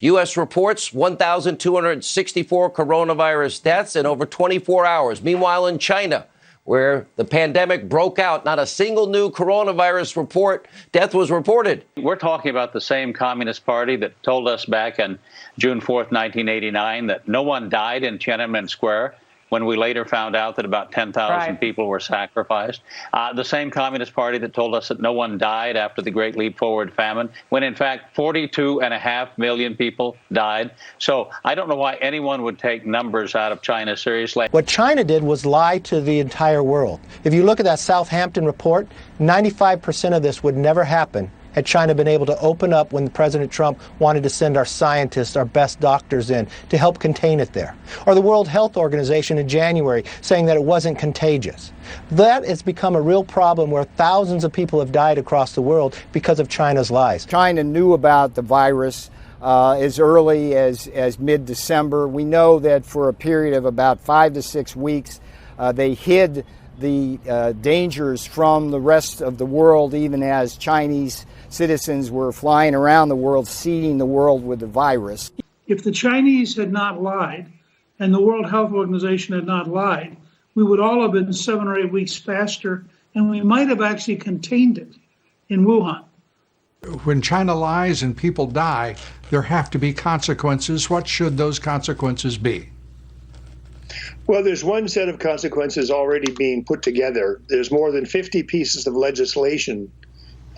U.S. reports 1,264 coronavirus deaths in over 24 hours. Meanwhile, in China, where the pandemic broke out, not a single new coronavirus death was reported. We're talking about the same Communist Party that told us back on June 4th, 1989, that no one died in Tiananmen Square, when we later found out that about 10,000 people were sacrificed. The same Communist Party that told us that no one died after the Great Leap Forward famine, when in fact 42.5 million people died. So I don't know why anyone would take numbers out of China seriously. What China did was lie to the entire world. If you look at that Southampton report, 95% of this would never happen had China been able to open up when President Trump wanted to send our scientists, our best doctors in to help contain it there. Or the World Health Organization in January saying that it wasn't contagious. That has become a real problem where thousands of people have died across the world because of China's lies. China knew about the virus as early as mid-December. We know that for a period of about 5 to 6 weeks, they hid the dangers from the rest of the world, even as Chinese citizens were flying around the world, seeding the world with the virus. If the Chinese had not lied and the World Health Organization had not lied, we would all have been 7 or 8 weeks faster, and we might have actually contained it in Wuhan. When China lies and people die, there have to be consequences. What should those consequences be? Well, there's one set of consequences already being put together. There's more than 50 pieces of legislation,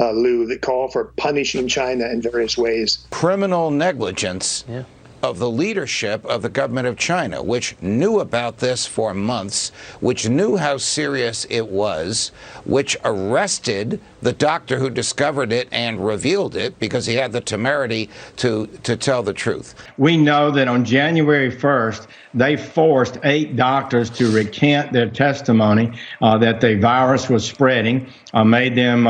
Lou, that call for punishing China in various ways. Criminal negligence of the leadership of the government of China, which knew about this for months, which knew how serious it was, which arrested the doctor who discovered it and revealed it because he had the temerity to tell the truth. We know that on January 1st, they forced 8 doctors to recant their testimony that the virus was spreading, made them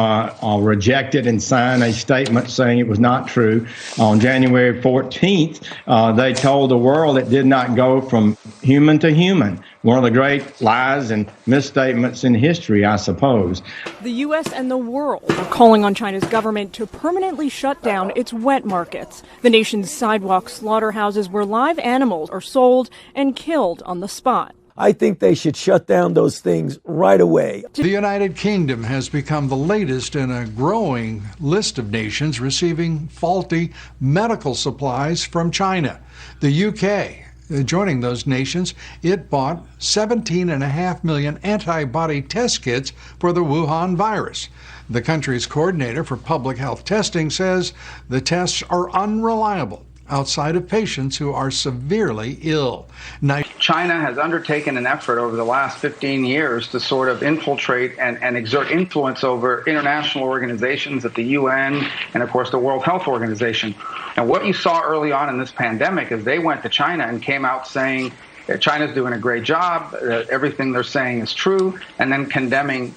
reject it and sign a statement saying it was not true. On January 14th, they told the world it did not go from human to human. One of the great lies and misstatements in history, I suppose. The U.S. and the world are calling on China's government to permanently shut down its wet markets, the nation's sidewalk slaughterhouses where live animals are sold and killed on the spot. I think they should shut down those things right away. The United Kingdom has become the latest in a growing list of nations receiving faulty medical supplies from China. The UK, joining those nations, it bought 17.5 million antibody test kits for the Wuhan virus. The country's coordinator for public health testing says the tests are unreliable outside of patients who are severely ill. Now, China has undertaken an effort over the last 15 years to sort of infiltrate and exert influence over international organizations at the UN and, of course, the World Health Organization. And what you saw early on in this pandemic is they went to China and came out saying that China's doing a great job, that everything they're saying is true, and then condemning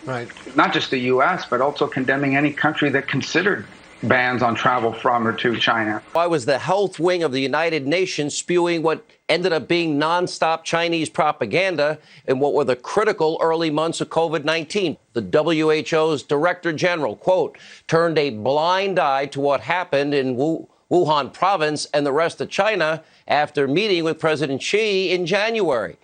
not just the U.S., but also condemning any country that considered bans on travel from or to China. Why was the health wing of the United Nations spewing what ended up being nonstop Chinese propaganda in what were the critical early months of COVID-19? The WHO's Director General, quote, turned a blind eye to what happened in Wuhan province and the rest of China after meeting with President Xi in January.